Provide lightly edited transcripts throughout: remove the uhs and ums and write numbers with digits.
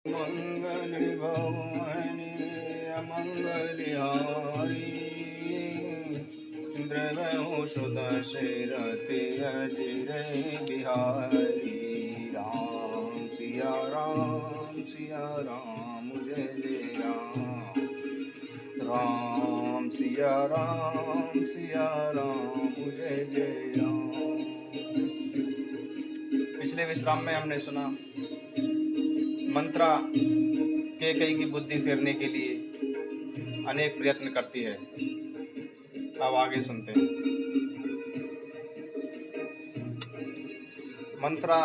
मंगल भवानी अमंगलहारी द्रवहु सुदशरथि अजिर बिहारी। राम सिया जय जय राम जय जय राम। पिछले विश्राम में हमने सुना मंत्रा कैकेयी की बुद्धि फेरने के लिए अनेक प्रयत्न करती है। अब आगे सुनते हैं। मंत्रा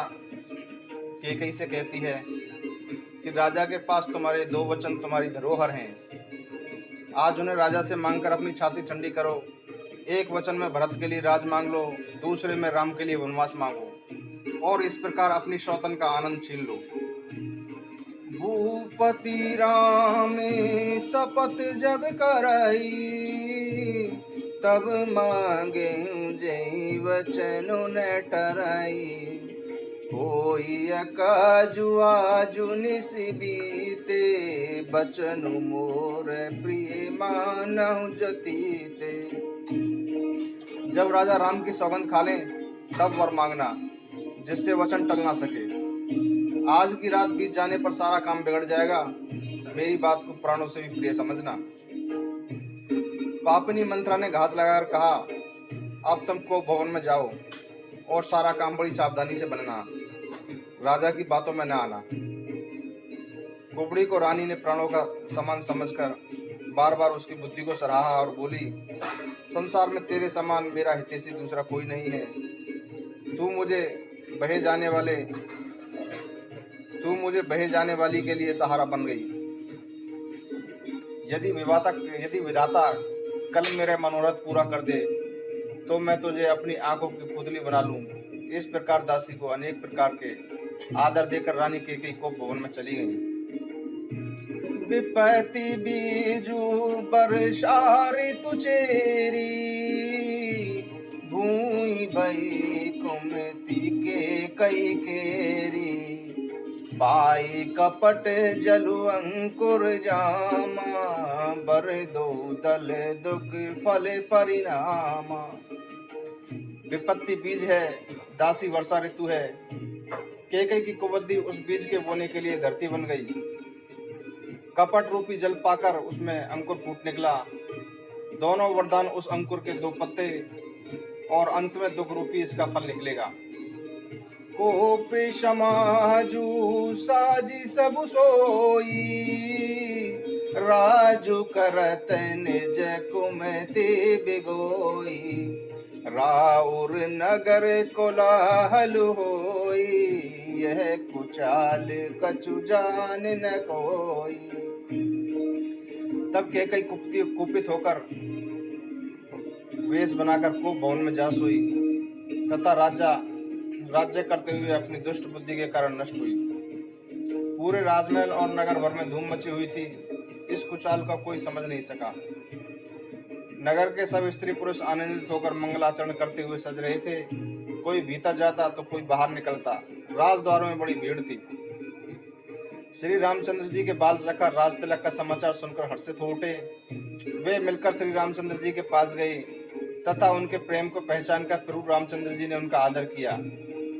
कैकेयी से कहती है कि राजा के पास तुम्हारे 2 वचन तुम्हारी धरोहर हैं। आज उन्हें राजा से मांगकर अपनी छाती ठंडी करो। एक वचन में भरत के लिए राज मांग लो, दूसरे में राम के लिए वनवास मांगो और इस प्रकार अपनी सौतन का आनंद छीन लो। भूपति राम शपथ जब करई, तब मांगे जय वचन न टरई। होई अकाजु आजु निस बीते, बचन मोर प्रिय मानहु जतीते। जब राजा राम की सौगंध खा लें तब वर मांगना, जिससे वचन टल ना सके। आज की रात बीत जाने पर सारा काम बिगड़ जाएगा। मेरी बात को प्राणों से भी प्रिय समझना। पापनी मंत्रा ने घात लगाकर कहा, अब तुम को भवन में जाओ और सारा काम बड़ी सावधानी से बनना, राजा की बातों में न आना। कुबड़ी को रानी ने प्राणों का समान समझकर बार बार उसकी बुद्धि को सराहा और बोली, संसार में तेरे समान मेरा हितैषी दूसरा कोई नहीं है। तू मुझे बहे जाने वाली के लिए सहारा बन गई। यदि विधाता कल मेरे मनोरथ पूरा कर दे तो मैं तुझे अपनी आंखों की पुतली बना लूं। इस प्रकार दासी को अनेक प्रकार के आदर देकर रानी कैकेयी को भवन में चली गई। विपत्ति बीजू बरसारी तुचेरी, भूई भई कुमति के कई केरी। पाई कपट जलु अंकुर जामा, बर दो दल दुख फल परिणामा। विपत्ति बीज है, दासी वर्षा ऋतु है। कैकेयी की कुबुद्धि उस बीज के बोने के लिए धरती बन गई। कपट रूपी जल पाकर उसमें अंकुर फूट निकला। दोनों वरदान उस अंकुर के 2 पत्ते और अंत में दुख रूपी इसका फल निकलेगा। कोपि समाजू साजी सब सोई, राजू करत निज कुमति बिगोई। राउर नगर कोलाहल होई, यह कुचाल कछु जान न कोई। तब कैकेयी कुपित होकर वेश बनाकर को भवन में जा सोई तथा राज्य करते हुए अपनी दुष्ट बुद्धि के कारण नष्ट हुई। पूरे राजमहल और नगर भर में धूम मची हुई थी। इस कुचाल का कोई समझ नहीं सका। नगर के सब स्त्री पुरुष आनंदित होकर मंगलाचरण करते हुए सज रहे थे। कोई भीतर जाता तो कोई बाहर निकलता। राजद्वारों में बड़ी भीड़ थी। श्री रामचंद्र जी के बाल सखा राज तिलक का समाचार सुनकर हर्षित हो उठे। वे मिलकर श्री रामचंद्र जी के पास गए तथा उनके प्रेम को पहचानकर प्रभु रामचंद्र जी ने उनका आदर किया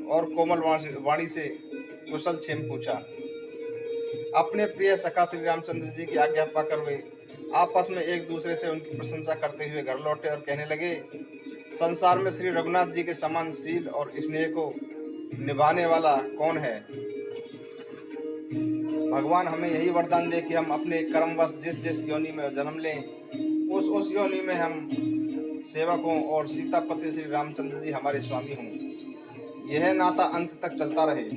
और कोमल वाणी से कुशल क्षेम पूछा। अपने प्रिय सखा श्री रामचंद्र जी की आज्ञा पाकर वे आपस में एक दूसरे से उनकी प्रशंसा करते हुए घर लौटे और कहने लगे, संसार में श्री रघुनाथ जी के समान शील और स्नेह को निभाने वाला कौन है। भगवान हमें यही वरदान दे कि हम अपने कर्मवश जिस योनि में जन्म लें उस योनि में हम सेवक हों और सीतापति श्री रामचंद्र जी हमारे स्वामी हों। यह नाता अंत तक चलता रहे।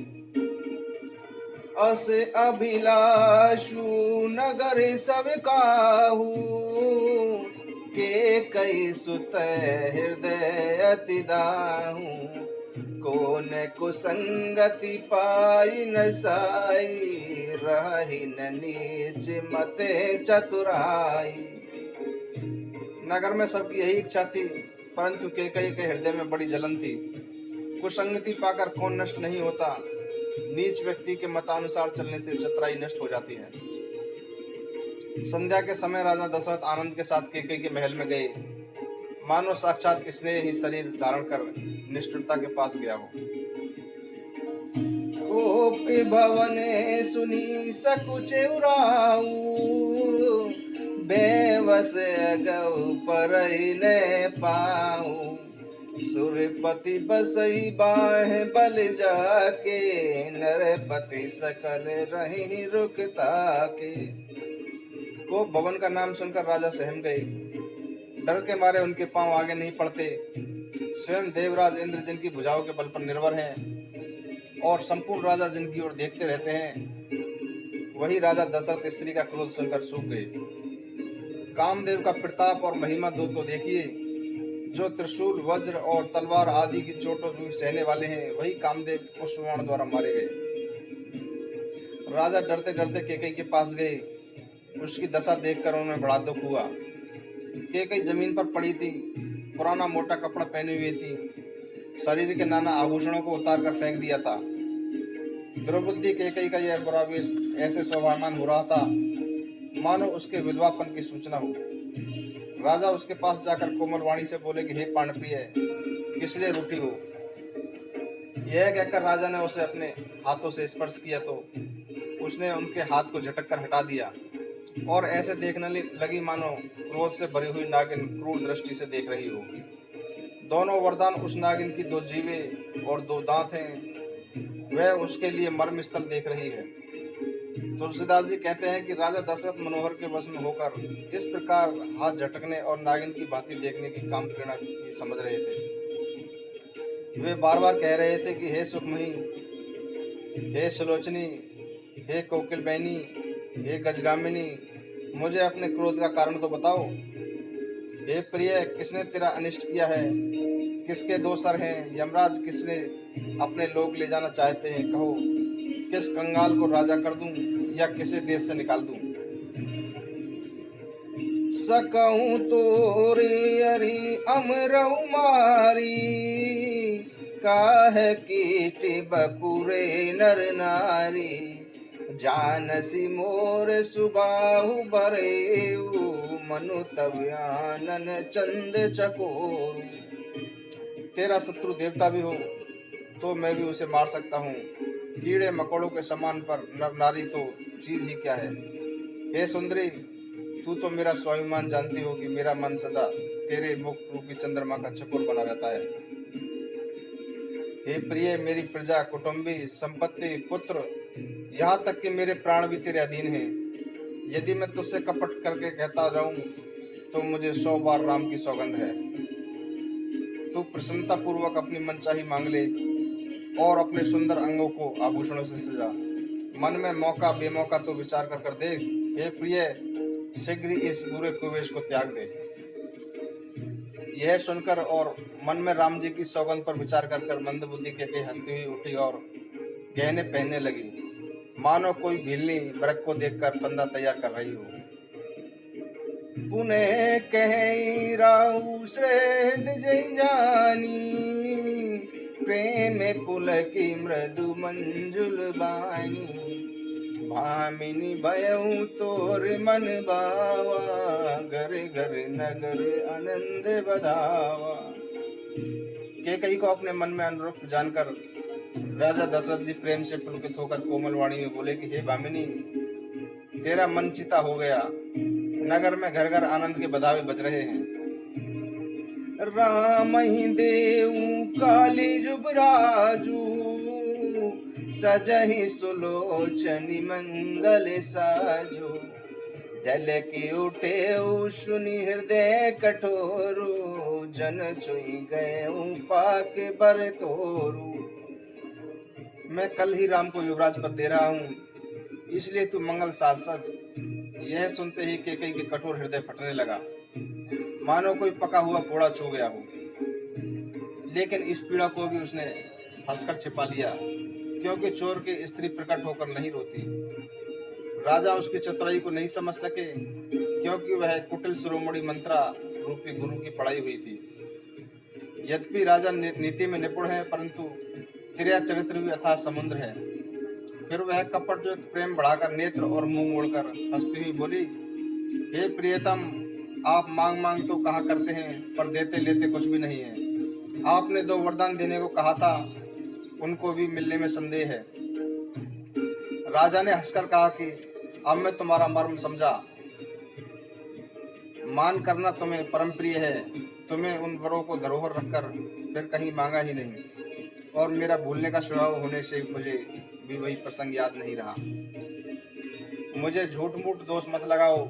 अस अभिलाषु नगर सब काहू, कैकेयी सुत हृदय अति दाहू। कौन कुसंगति पाई न साई, रही न नीच मते चतुराई। नगर में सबकी यही इच्छा थी, परंतु कैकेयी के हृदय में बड़ी जलन थी। कुसंगति पाकर कौन नष्ट नहीं होता। नीच व्यक्ति के मतानुसार चलने से चतुराई नष्ट हो जाती है। संध्या के समय राजा दशरथ आनंद के साथ कैकेयी के महल में गए, मानो साक्षात स्नेह ही शरीर धारण कर निष्ठुरता के पास गया हो। कोपि भवने सुनी सकुचे उराऊ, बेवस गौ परई ने पाऊ। सुरपति बसई बाह बल जाके, नरपति सकल रही रुकता के। को भवन का नाम सुनकर राजा सहम गए, डर के मारे उनके पांव आगे नहीं पड़ते। स्वयं देवराज इंद्र जिनकी भुजाओं के बल पर निर्भर हैं और संपूर्ण राजा जिनकी ओर देखते रहते हैं, वही राजा दशरथ स्त्री का क्रोध सुनकर सूख गए। कामदेव का प्रताप और महिमा दो तो देखिए, जो त्रिशूल वज्र और तलवार आदि की चोटों भी सहने वाले हैं, वही कामदेव पुष्पबाण द्वारा मारे गए। राजा डरते डरते कैकेयी के पास गए। उसकी दशा देखकर उन्हें बड़ा दुख हुआ। कैकेयी जमीन पर पड़ी थी, पुराना मोटा कपड़ा पहनी हुई थी, शरीर के नाना आभूषणों को उतार कर फेंक दिया था। द्रौपदी कैकेयी का यह बुरा वेश ऐसे शोभायमान हो रहा था मानो उसके विधवापन की सूचना हो। राजा उसके पास जाकर कोमल वाणी से बोले कि हे प्राणप्रिय, किस लिए रूठी हो? यह कहकर राजा ने उसे अपने हाथों से स्पर्श किया तो उसने उनके हाथ को झटक कर हटा दिया और ऐसे देखने लगी मानो क्रोध से भरी हुई नागिन क्रूर दृष्टि से देख रही हो। दोनों वरदान उस नागिन की 2 जीवे और 2 दांत हैं, वह उसके लिए मर्म स्थल देख रही है। तुलसीदास जी कहते हैं कि राजा दशरथ मनोहर के वश में होकर इस प्रकार हाथ झटकने और नागिन की भांति देखने की काम प्रेरणा की समझ रहे थे। वे बार बार कह रहे थे कि हे सुखमही, हे सुलोचनी, हे कोकिल बहनी, हे गजगामिनी, मुझे अपने क्रोध का कारण तो बताओ। हे प्रिय, किसने तेरा अनिष्ट किया है? किसके 2 सर हैं? यमराज किसने अपने लोग ले जाना चाहते हैं? कहो, किस कंगाल को राजा कर दूं या किसे देश से निकाल दूं? सकऊं तोरे अरि अमरऊ मारी, काहे कीट बपुरे नर नारी। जानसी मोर सुबाहु बरेऊ, मनु तब आनन चंद चकोरू। तेरा शत्रु देवता भी हो तो मैं भी उसे मार सकता हूँ। कीड़े मकोड़ों के समान पर नर नारी तो चीज ही क्या है। हे सुंदरी, तू तो मेरा स्वाभिमान जानती हो कि मेरा मन सदा तेरे मुख रूपी चंद्रमा का चकोर बना रहता है। हे प्रिय, मेरी प्रजा, कुटुंबी, संपत्ति, पुत्र, यहाँ तक कि मेरे प्राण भी तेरे अधीन हैं। यदि मैं तुझसे कपट करके कहता जाऊं तो मुझे 100 बार राम की सौगंध है। तू प्रसन्नता पूर्वक अपनी मनचाही मांग ले और अपने सुंदर अंगों को आभूषणों से सजा। मन में मौका बेमौका तो विचार कर देख। हे प्रिय, शीघ्र ही इस बुरे कुवेश को त्याग दे। यह सुनकर और मन में राम जी की सौगंध पर विचार कर मंदबुद्धि कैकेयी हंसती हुई उठी और गहने पहनने लगी, मानो कोई भीलनी मृग को देखकर फंदा तैयार कर रही हो। पुनः कहीं राहु श्रेष्ठ जय जानी, प्रेम पुल की मृदु मंजुल बानी। भामिनी भयऊ तोर मन बावा, घर घर नगर आनंद बधावा। कैकेयी को अपने मन में अनुरक्त जानकर राजा दशरथ जी प्रेम से पुलकित होकर कोमल वाणी में बोले कि हे भामिनी, तेरा मन चिता हो गया। नगर में घर घर आनंद के बधावे बज रहे हैं। राम ही देव काली जुबराजू, सजहि सुलोचनी मंगल साजो। जल की उठे सुनि हृदय कठोरू, जन चुई गए पाक बर तोरू। मैं कल ही राम को युवराज पद दे रहा हूँ, इसलिए तू मंगल साज सज। यह सुनते ही कैकेयी के कठोर हृदय फटने लगा, मानो कोई पका हुआ कोड़ा छू गया हो। लेकिन इस पीड़ा को भी उसने हंसकर छिपा लिया, क्योंकि चोर की स्त्री प्रकट होकर नहीं रोती। राजा उसकी चतुराई को नहीं समझ सके, क्योंकि वह कुटिल शिरोमणि मंत्रा रूपी गुरु की पढ़ाई हुई थी। यद्यपि राजा नीति में निपुण है, परंतु क्रिया चरित्र भी अथाह समुद्र है। फिर वह कपट जो प्रेम बढ़ाकर नेत्र और मुंह मोड़कर हंसती हुई बोली, हे प्रियतम, आप मांग मांग तो कहा करते हैं पर देते लेते कुछ भी नहीं है। आपने 2 वरदान देने को कहा था, उनको भी मिलने में संदेह है। राजा ने हंसकर कहा कि अब मैं तुम्हारा मर्म समझा। मान करना तुम्हें परम प्रिय है। तुम्हें उन वरों को धरोहर रखकर फिर कहीं मांगा ही नहीं, और मेरा भूलने का स्वभाव होने से मुझे भी वही प्रसंग याद नहीं रहा। मुझे झूठ मूठ दोष मत लगाओ।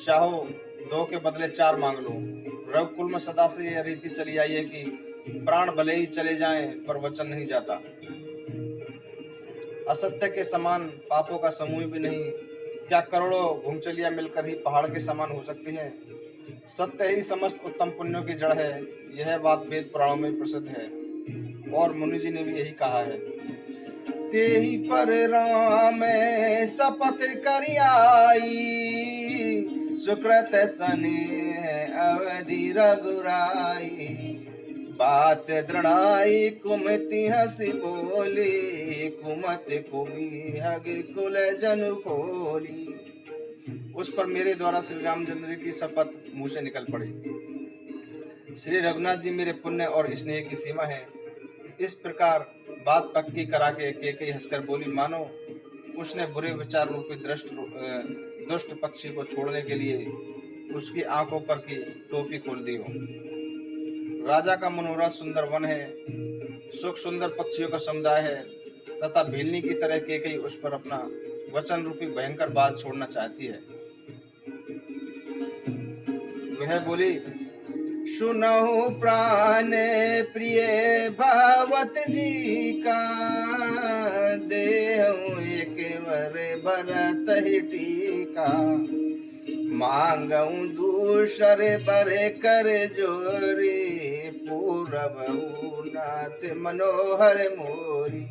चाहो 2 के बदले 4 मांग लो। रघुकुल में सदा से यह रीति चली आई है कि प्राण भले ही चले जाएं पर वचन नहीं जाता। असत्य के समान पापों का समूह भी नहीं। क्या करोड़ों घुमचलियां मिलकर ही पहाड़ के समान हो सकती हैं? सत्य ही समस्त उत्तम पुण्यों की जड़ है। यह बात वेद पुराणों में प्रसिद्ध है, और मुनि जी ने भी यही कहा है। तेहि पर राम शपथ करियाई, सुकृत सने अवधि रघुराई। बात दृढ़ाई कुमति हंसी बोली, कुमत कुमी हग कुल जनु खोली। उस पर मेरे द्वारा श्री रामचंद्र की शपथ मुंह से निकल पड़ी। श्री रघुनाथ जी मेरे पुण्य और स्नेह की सीमा है। इस प्रकार बात पक्की करा के केकई हंसकर बोली, मानो उसने बुरे विचार रूपी दुष्ट पक्षी को छोड़ने के लिए उसकी आंखों पर की टोपी खोल दी हो। राजा का मनोरथ सुंदर वन है, सुख सुंदर पक्षियों का समुदाय है, तथा भीलनी की तरह केकई उस पर अपना वचन रूपी भयंकर बात छोड़ना चाहती है। वह बोली, सुनहु प्राण प्रिय भगवत जी का, देहु एक वर भरत ही टीका। मांगऊ दूसर बर कर जोरी, पूरब नाथ मनोहर मोरी।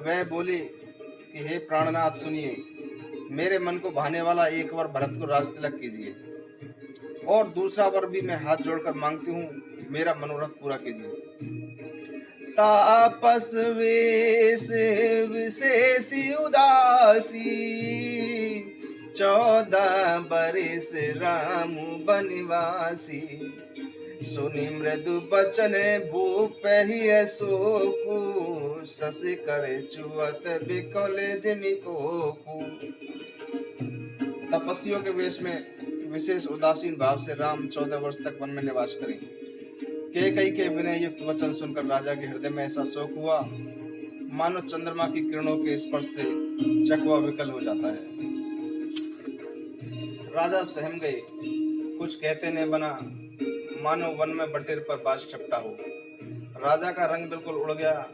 वह बोली कि हे प्राणनाथ सुनिए, मेरे मन को भाने वाला एक बार भरत को राज तिलक कीजिए, और दूसरा वर भी मैं हाथ जोड़कर मांगती हूँ, मेरा मनोरथ पूरा कीजिए। तापस वेश विशेषी उदासी, 14 बरिस राम बनवासी। सुनि मृदु बचन भूप ही शोकु, शशि करे चुवत बिकल जिमि कोकु। तपस्वियों के वेश में विशेष उदासीन भाव से राम 14 वर्ष तक वन में निवास करें। केकई के विनय युक्त वचन सुनकर राजा के हृदय में ऐसा शोक हुआ, मानो चंद्रमा की किरणों के स्पर्श से चकवा विकल हो जाता है। राजा सहम गए, कुछ कहते न बना, मानो वन में बटेर पर बाज छपटा हो। राजा का रंग बिल्कुल उड़ गया,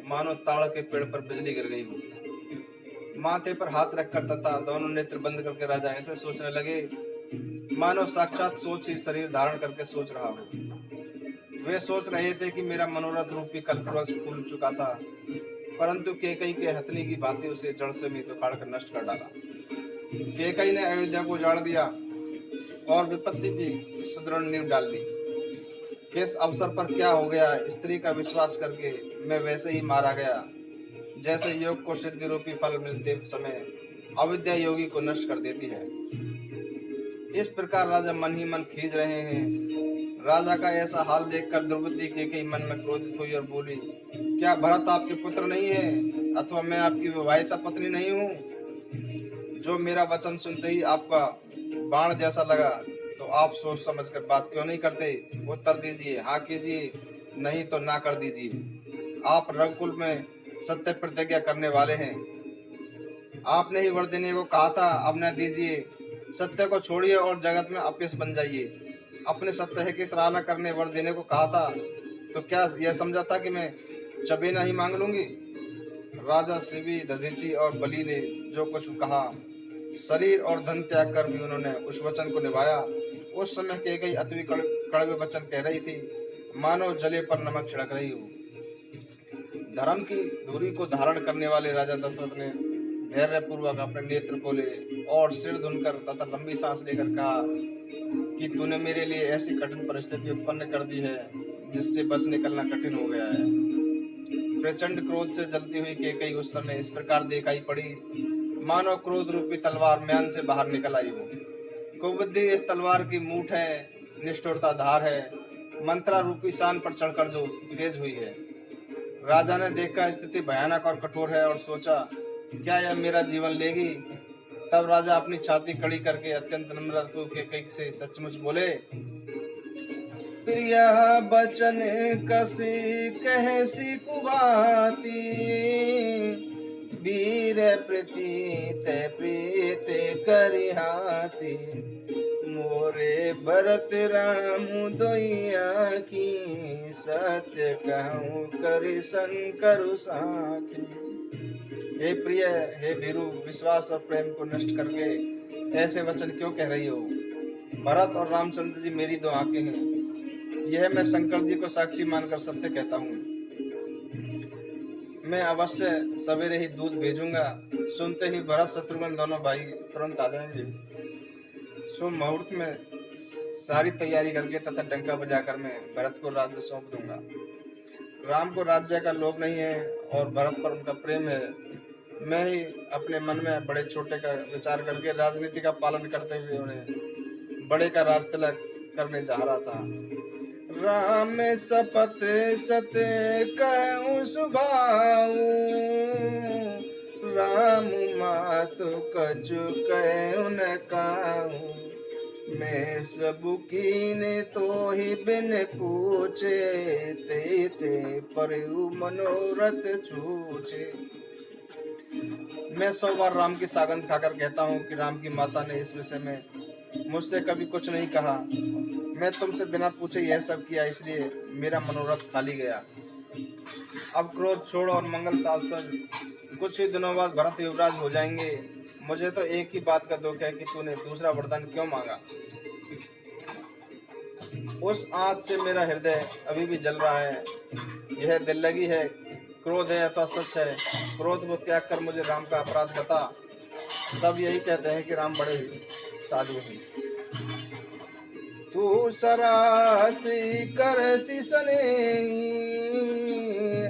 मानो ताड़ के पेड़ पर बिजली गिर गई हो। माथे पर हाथ रखकर तथा दोनों नेत्र बंद करके राजा ऐसे सोचने लगे, मानो साक्षात सोच ही शरीर धारण करके सोच रहा हो। वे सोच रहे थे कि मेरा मनोरथ रूपी कल्पवृक्ष फूल चुका था, परंतु केकई के हथनी की भांति उसे जड़ से भी उखाड़ कर नष्ट कर डाला। केकई ने अयोध्या को उजाड़ दिया और विपत्ति की सुदृढ़ नींव डाल दी। किस अवसर पर क्या हो गया, स्त्री का विश्वास करके मैं वैसे ही मारा गया, जैसे योग को सिद्धि रूपी फल मिलते समय अविद्या योगी को नष्ट कर देती है। इस प्रकार राजा मन ही मन खींच रहे हैं। राजा का ऐसा हाल देखकर द्रौपदी केकई मन में क्रोधित हुई और बोली, क्या भरत आपके पुत्र नहीं है, अथवा मैं आपकी विवाहिता पत्नी नहीं हूँ? जो मेरा वचन सुनते ही आपका बाण जैसा लगा, तो आप सोच समझ कर बात क्यों नहीं करते? उत्तर दीजिए, हाँ कीजिए, नहीं तो ना कर दीजिए। आप रघुकुल में सत्य प्रतिज्ञा करने वाले हैं। आपने ही वर देने को कहा था, अब न दीजिए। सत्य को छोड़िए और जगत में अपयश बन जाइए। अपने सत्य की सराहना करने वर देने को कहा था, तो क्या यह समझा था कि मैं चबेना ही मांग लूंगी? राजा शिवी, दधीची और बलि ने जो कुछ कहा, शरीर और धन त्याग कर भी उन्होंने उस वचन को निभाया। उस समय केकई अति कड़वे वचन कह रही थी, मानो जले पर नमक छिड़क रही हो। धर्म की धुरी को धारण करने वाले राजा दशरथ ने धैर्य पूर्वक अपने नेत्र खोले और सिर धुनकर तथा लंबी सांस लेकर कहा कि तूने मेरे लिए ऐसी कठिन परिस्थिति उत्पन्न कर दी है जिससे बच निकलना कठिन हो गया है। प्रचंड क्रोध से जलती हुई केकई उस समय इस प्रकार दिखाई पड़ी, मानो क्रोध रूपी तलवार म्यान से बाहर निकल आई हो। कुबुद्धि इस तलवार की मूठ है, निष्ठुरता धार है, मंत्रा रूपी शान पर चढ़कर जो तेज हुई है। राजा ने देखा स्थिति भयानक और कठोर है और सोचा, क्या यह मेरा जीवन लेगी? तब राजा अपनी छाती कड़ी करके अत्यंत नम्रता के से सचमुच बोले, प्रिय बचन कसी कहसी कुबाती, वीर प्रीत प्रीत करिहाती, मोरे भरत राम दोइया की, सत्य कहूँ कर शंकर साथी। हे प्रिय, हे वीरू, विश्वास और प्रेम को नष्ट करके ऐसे वचन क्यों कह रही हो? भरत और रामचंद्र जी मेरी दो आंखें हैं, यह मैं शंकर जी को साक्षी मानकर सत्य कहता हूँ। मैं अवश्य सवेरे ही दूध भेजूंगा, सुनते ही भरत शत्रुघ्न दोनों भाई तुरंत आ जाएंगे। शुभ मुहूर्त में सारी तैयारी करके तथा डंका बजाकर मैं भरत को राज्य सौंप दूंगा। राम को राज्य का लोभ नहीं है और भरत पर उनका प्रेम है। मैं ही अपने मन में बड़े छोटे का विचार करके राजनीति का पालन करते हुए उन्हें बड़े का राज तिलक करने जा रहा था। राम सपथ सत कहूँ सुभाऊ, राम मातु कछु कहूँ न काहू, मैं सबु कीने तो ही बिन पूछे, ते ते परयु मनोरथ छूचे। मैं 100 बार राम की सागंद खाकर कहता हूँ कि राम की माता ने इस विषय में मुझसे कभी कुछ नहीं कहा। मैं तुमसे बिना पूछे यह सब किया, इसलिए मेरा मनोरथ खाली गया। अब क्रोध छोड़ और मंगल शास्त्र। कुछ ही दिनों बाद भरत युवराज हो जाएंगे। मुझे तो एक ही बात का दुख है कि तूने दूसरा वरदान क्यों मांगा। उस आंच से मेरा हृदय अभी भी जल रहा है। यह दिल लगी है, क्रोध है अथवा सच है। क्रोध को त्याग कर मुझे राम का अपराध बता। सब यही कहते हैं कि राम बड़े साधु हैं। तू सरासी करसी सने,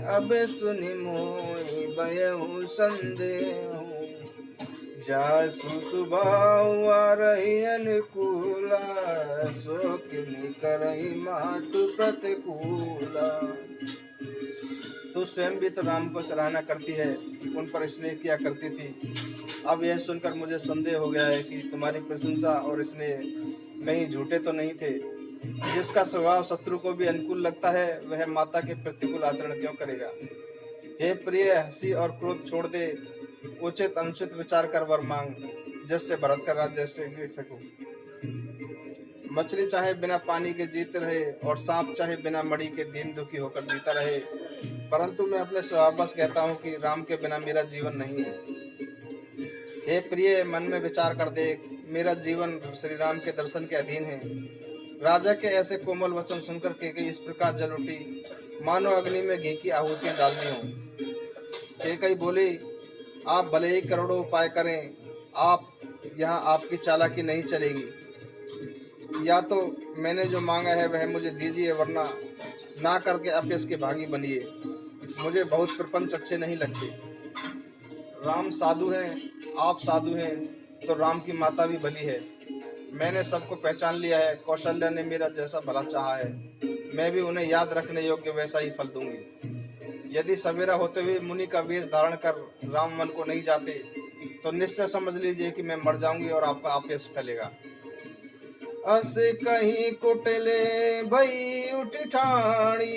अब सुनि मोहि भयउ संदेह, जासु सुभाव रही अनुकूला, सो किनि करहि मातु प्रतिकूला। तू स्वयं भी तो राम को सराहना करती है, उन पर स्नेह किया करती थी। अब यह सुनकर मुझे संदेह हो गया है कि तुम्हारी प्रशंसा और स्नेह कहीं झूठे तो नहीं थे। जिसका स्वभाव शत्रु को भी अनुकूल लगता है, वह माता के प्रतिकूल आचरण क्यों करेगा। हे प्रिय, हंसी और क्रोध छोड़ दे, उचित अनुचित विचार कर वर मांग, जिससे भरत का राज्य देख सकूं। मछली चाहे बिना पानी के जीते रहे और सांप चाहे बिना मणि के दीन दुखी होकर जीता रहे, परंतु मैं अपने स्वभाववश कहता हूँ कि राम के बिना मेरा जीवन नहीं है। हे प्रिय, मन में विचार कर देख, मेरा जीवन श्री राम के दर्शन के अधीन है। राजा के ऐसे कोमल वचन सुनकर केकई इस प्रकार जल उठी, मानो अग्नि में घी की आहुतियां डालनी हो। केकई बोली, आप भले ही करोड़ों उपाय करें, आप यहाँ आपकी चालाकी नहीं चलेगी। या तो मैंने जो मांगा है वह मुझे दीजिए, वरना ना करके आप इसके भागी बनिए। मुझे बहुत प्रपंच अच्छे नहीं लगते। राम साधु हैं, आप साधु हैं, तो राम की माता भी भली है। मैंने सबको पहचान लिया है। कौशल्या ने मेरा जैसा भला चाहा है, मैं भी उन्हें याद रखने योग्य वैसा ही फल दूंगी। यदि सवेरा होते हुए मुनि का वेश धारण कर राम वन को नहीं जाते, तो निश्चय समझ लीजिए कि मैं मर जाऊंगी और आपका आपेश फैलेगा। अस कहीं कुटले भई उठ ठाणी,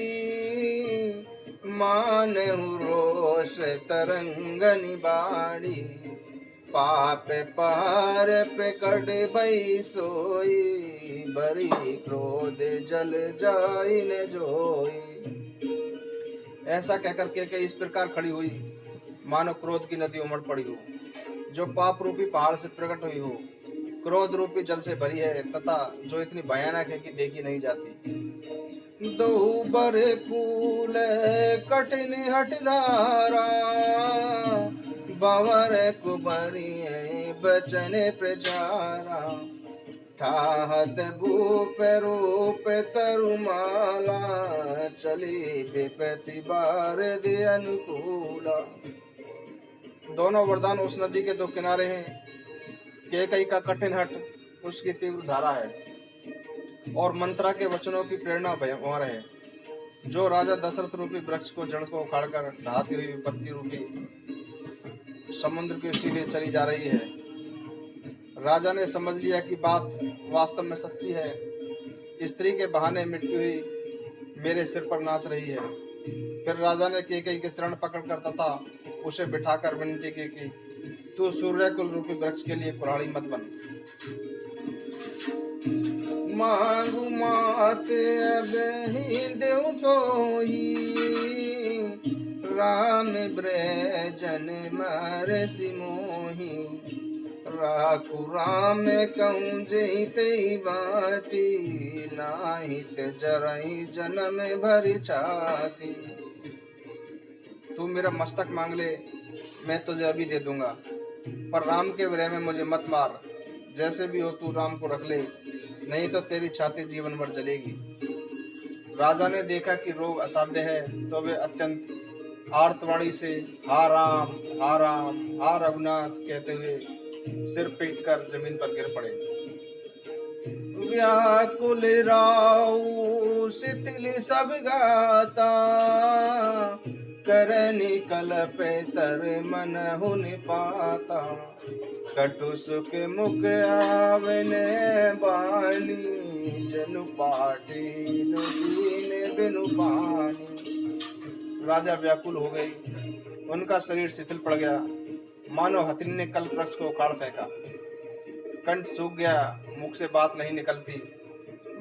मानहु रोष तरंगनि बाणी, पाप पार प्रकट भई सोई, बरी क्रोध जल जाई न जोई। ऐसा कहकर के इस प्रकार खड़ी हुई, मानो क्रोध की नदी उमड़ पड़ी हो, जो पाप रूपी पहाड़ से प्रकट हुई हो, क्रोध रूपी जल से भरी है, तथा जो इतनी भयानक है कि देखी नहीं जाती। दो बर कूल कठिन हट धारा, बावर कुबरी बचन प्रचारा, ठाहत भूप रूप तरुमाला, चली विपत्ति बार दे अनुकूला। दोनों वरदान उस नदी के दो किनारे हैं। कैकई का कठिन हट उसकी तीव्र धारा है, और मंत्रा के वचनों की प्रेरणा भयंकर है। जो राजा दशरथ रूपी वृक्ष को जड़ को उखाड़कर ढहाती हुई विपत्ति रूपी समुद्र की सीधे चली जा रही है। राजा ने समझ लिया कि बात वास्तव में सच्ची है। स्त्री के बहाने मिटती हुई मेरे सिर पर नाच रही है। फिर राजा ने कैकई के चरण पकड़कर तथा उसे बिठाकर विनती की कि तू सूर्यकुल रूपी वृक्ष के लिए कुल्हाड़ी मत बन। मांगू मात अब ही देव तो ही, राम ब्रजन मार सिमोही। राखु राम कहूँ जैते बाती, नाहित जरई जन्म भरी छाती। तू मेरा मस्तक मांग ले, मैं तुझे अभी दे दूंगा, पर राम के विरह में मुझे मत मार। जैसे भी हो तू राम को रख ले, नहीं तो तेरी छाती जीवन भर जलेगी। राजा ने देखा कि रोग असाध्य है, तो वे अत्यंत आर्तवाणी से हा राम हा राम हा रघुनाथ कहते हुए सिर पीट कर जमीन पर गिर पड़े। व्याकुल राऊ शिथिल सब गाता, करनी कल्प तर मन हुन पाता। कटु सुख मुख आवने बानी, जनु पाटी दीन बिनु पानी। राजा व्याकुल हो गई, उनका शरीर शिथिल पड़ गया, मानो हथिनी ने कल्प वृक्ष को उखाड़ फेंका। कंठ सूख गया, मुख से बात नहीं निकलती,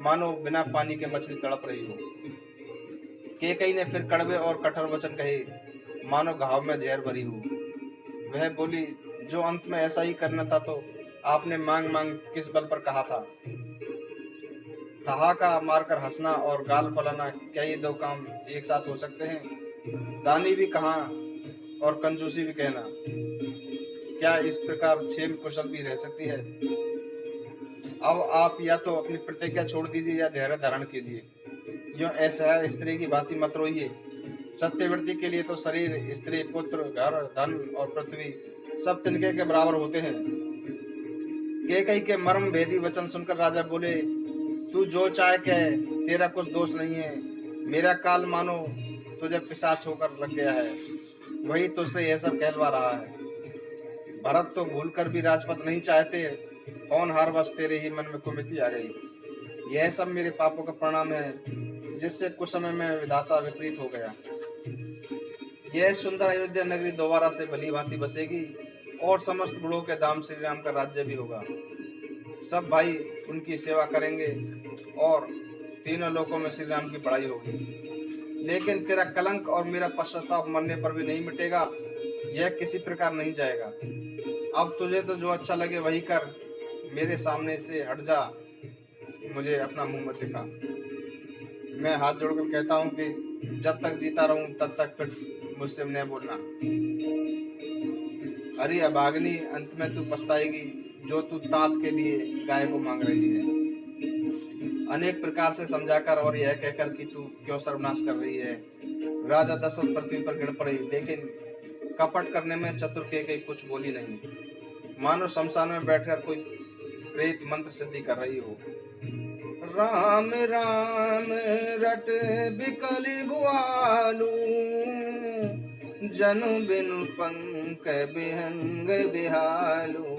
मानो बिना पानी के मछली तड़प रही हो। कैकई ने फिर कड़वे और कठोर वचन कहे, मानो घाव में जहर भरी हो। वह बोली, जो अंत में ऐसा ही करना था तो आपने मांग मांग किस बल पर कहा था। ठहाका मारकर हंसना और गाल फलाना, क्या ये दो काम एक साथ हो सकते हैं? दानी भी कहाँ और कंजूसी भी कहना, क्या इस प्रकार क्षेम कुशल भी रह सकती है? अब आप या तो अपनी प्रतिज्ञा छोड़ दीजिए या धैर्य धारण कीजिए। यो ऐसा स्त्री की भांति मत रोइए। सत्यव्रती के लिए तो शरीर, स्त्री, पुत्र, घर, धन और पृथ्वी सब तिनके के बराबर होते हैं। कैकई के मर्म भेदी वचन सुनकर राजा बोले, तू जो चाहे कह, तेरा कुछ दोष नहीं है। मेरा काल मानो तुझे पिशाच होकर लग गया है, वही तुझसे यह सब कहलवा रहा है। भरत तो भूलकर भी राजपद नहीं चाहते, होनहार बस तेरे ही मन में कुमिति आ गई। यह सब मेरे पापों का परिणाम है, जिससे कुछ समय में विधाता विपरीत हो गया। यह सुंदर अयोध्या नगरी दोबारा से भली भांति बसेगी और समस्त गुणों के दाम श्री राम का राज्य भी होगा। सब भाई उनकी सेवा करेंगे और तीनों लोकों में श्री राम की बड़ाई होगी। लेकिन तेरा कलंक और मेरा पश्चाताप मरने पर भी नहीं मिटेगा, यह किसी प्रकार नहीं जाएगा। अब तुझे तो जो अच्छा लगे वही कर, मेरे सामने से हट जा, मुझे अपना मुंह मत दिखा। मैं हाथ जोड़कर कहता हूँ कि जब तक जीता रहूं तब तक फिर मुझसे न बोलना। अरे अभागनी, अंत में तू पछताएगी, जो तू तात के लिए गाय को मांग रही है। अनेक प्रकार से समझाकर और यह कहकर कि तू क्यों सर्वनाश कर रही है, राजा दशरथ पृथ्वी पर गिर पड़े। लेकिन कपट करने में चतुर कैकई कुछ बोली नहीं, मानो शमशान में बैठकर कोई प्रेत मंत्र सिद्धि कर रही हो। राम राम रट बिकली गुआलू, जनु बिनु पंक बिहंग बिहालू।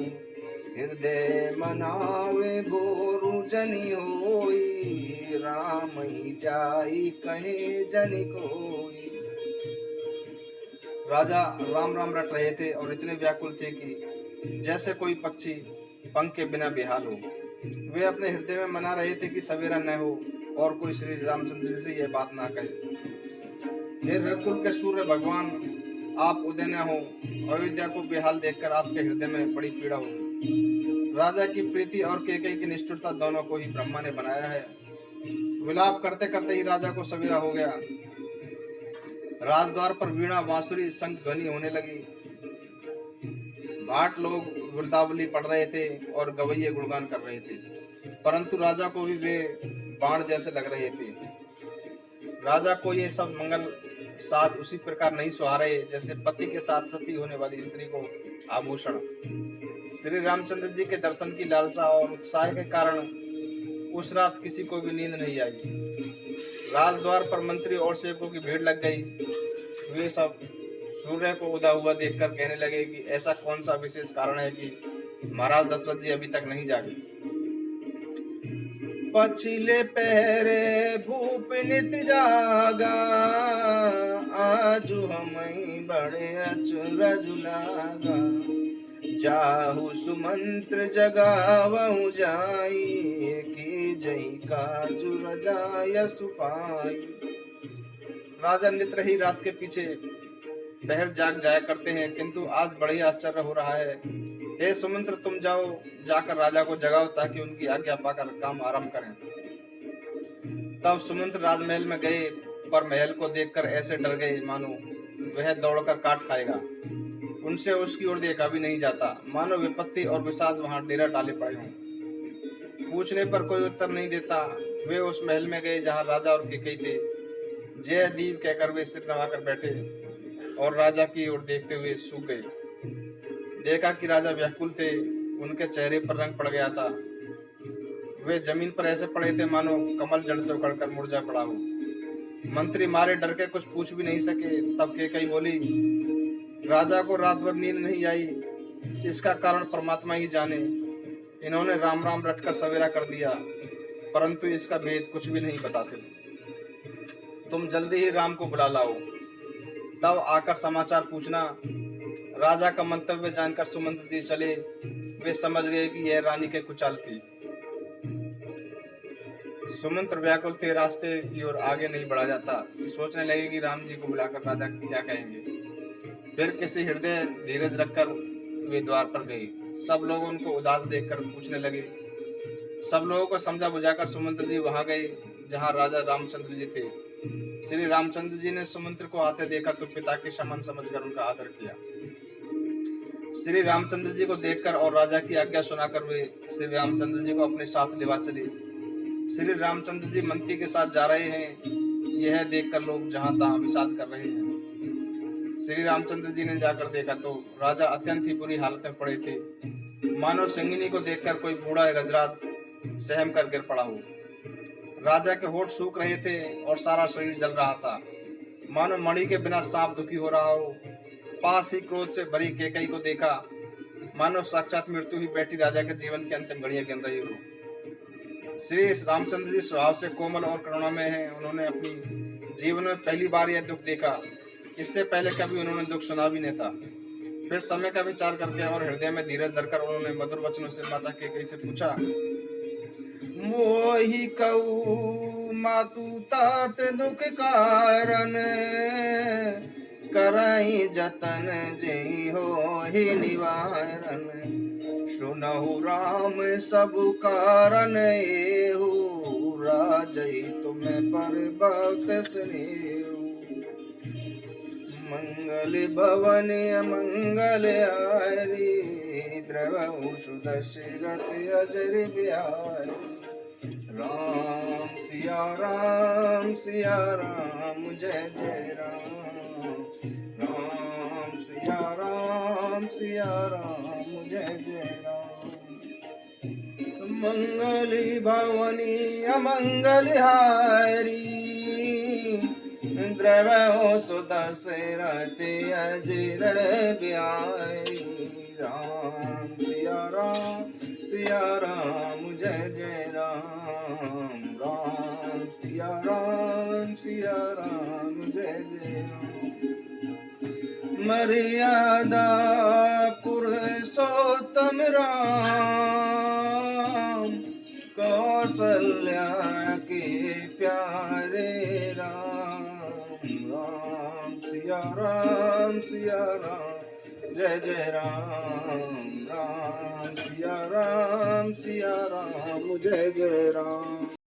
हृदय मनावे बोरु जनि होई, राम ही जाई कहे जनि कोई। राजा राम राम रट रहे थे और इतने व्याकुल थे कि जैसे कोई पक्षी पंख के बिना बेहाल हो। वे अपने हृदय में मना रहे थे कि सवेरा न हो और कोई श्री रामचंद्र जी से यह बात ना कहे। हे रघुकुल के सूर्य भगवान, आप उदय न हो, अयोध्या को बेहाल देखकर आपके हृदय में बड़ी पीड़ा होगी। राजा की प्रीति और कैकई की निष्ठुरता दोनों को ही ब्रह्मा ने बनाया है। विलाप करते करते ही राजा को सवेरा हो गया। राजद्वार पर वीणा, बांसुरी, शंख ध्वनि होने लगी। भाट लोग वृंदावली पढ़ रहे थे और गवैये गुणगान कर रहे थे। परंतु राजा को भी वे बाण जैसे लग रहे थे। राजा को ये सब मंगल साथ उसी प्रकार नहीं सुहा रहे जैसे पति के साथ सती होने वाली स्त्री को आभूषण। श्री रामचंद्र जी के दर्शन की लालसा और उत्साह के कारण उस रात किसी को भी नींद नहीं आई। राजद्वार पर मंत्री और सेवकों की भीड़ लग गई। वे सब सूर्य को उदा हुआ देखकर कहने लगे कि ऐसा कौन सा विशेष कारण है कि महाराज दशरथ जी अभी तक नहीं जागे। पछिले पहरे भूप नित जागा, आजु हमई बड़े अचरज लागा। जाहु सुमंत्र जगावहु जाई, की जई काजु रजाय सुपाई। राजा नित्य ही रात के पीछे पहर जाग जाया करते हैं, किंतु आज बड़ा ही आश्चर्य हो रहा है। हे सुमंत्र, तुम जाओ, जाकर राजा को जगाओ ताकि उनकी आज्ञा पाकर काम आरंभ करें। तब सुमंत्र राजमहल में गए, पर महल को देखकर ऐसे डर गए मानो वह दौड़कर काट खाएगा। उनसे उसकी ओर देखा भी नहीं जाता, मानो विपत्ति और विषाद वहां डेरा डाले पड़े हों। पूछने पर कोई उत्तर नहीं देता। वे उस महल में गए जहां राजा और केकई थे। जय दीव कहकर वे सिर नवाकर बैठे और राजा की ओर देखते हुए सूख गए। देखा कि राजा व्याकुल थे, उनके चेहरे पर रंग पड़ गया था। वे जमीन पर ऐसे पड़े थे मानो कमल जड़ से उखड़कर मुरझा पड़ा हो। मंत्री मारे डर के कुछ पूछ भी नहीं सके। तब केकई बोली, राजा को रात भर नींद नहीं आई, इसका कारण परमात्मा ही जाने। इन्होंने राम राम रटकर सवेरा कर दिया, परंतु इसका भेद कुछ भी नहीं बताते। तुम जल्दी ही राम को बुला लाओ, तब आकर समाचार पूछना। राजा का मंतव्य जानकर सुमंत्र जी चले। वे समझ गए कि यह रानी के कुचाल थी। सुमंत्र व्याकुल थे, रास्ते की ओर आगे नहीं बढ़ा जाता। सोचने लगे कि राम जी को बुलाकर राजा क्या कहेंगे। फिर किसी हृदय धीरज रखकर वे द्वार पर गए। सब लोग उनको उदास देखकर पूछने लगे। सब लोगों को समझा बुझाकर सुमंत्र जी वहां गए जहां राजा रामचंद्र जी थे। श्री रामचंद्र जी ने सुमंत्र को आते देखा तो पिता के समान समझकर उनका आदर किया। श्री रामचंद्र जी को देखकर और राजा की आज्ञा सुनाकर वे श्री रामचंद्र जी को अपने साथ लेवा चले। श्री रामचंद्र जी मंत्री के साथ जा रहे हैं, यह देखकर लोग जहां तहां विषाद कर रहे हैं। श्री रामचंद्र जी ने जाकर देखा तो राजा अत्यंत ही बुरी हालत में पड़े थे, मानो सिंगिनी को देखकर कोई बूढ़ा गजरात सहम कर गिर पड़ा हो। राजा के होठ सूख रहे थे और सारा शरीर जल रहा था, मानो मणि के बिना सांप दुखी हो रहा हो। पास ही क्रोध से भरी केकई को देखा, मानो साक्षात मृत्यु ही बैठी राजा के जीवन की अंतिम घड़ियां गिन रही हो। श्री रामचंद्र जी स्वभाव से कोमल और करुणामय हैं। उन्होंने अपनी जीवन में पहली बार यह दुख देखा। इससे पहले कभी उन्होंने दुख सुना भी नहीं था। फिर समय का विचार करके और हृदय में धीरज धरकर उन्होंने मधुर वचनों से माता केकई से पूछा, मोहि कहू मातु तात दुख कारण, करई जतन जई हो ही निवारण। सुनहु राम सब कारण एहु, राजई तुम्हें पर भक्त स्नेहु। मंगल भवन अमंगल हारी, द्रवहु सुदशरथ अजर बिहारी। राम सिया राम जय जय राम। राम सिया राम जय जय राम। मंगली भवनी अमंगल हारी, द्रवहु सुदशरथ अजर बिहारी। राम सिया राम जय जय राम। राम सिया राम जय जय राम। मर्यादा पुरुषोत्तम राम, कौशल्या के प्यारे राम। राम सिया राम जय जय राम। राम सिया राम जय जय राम।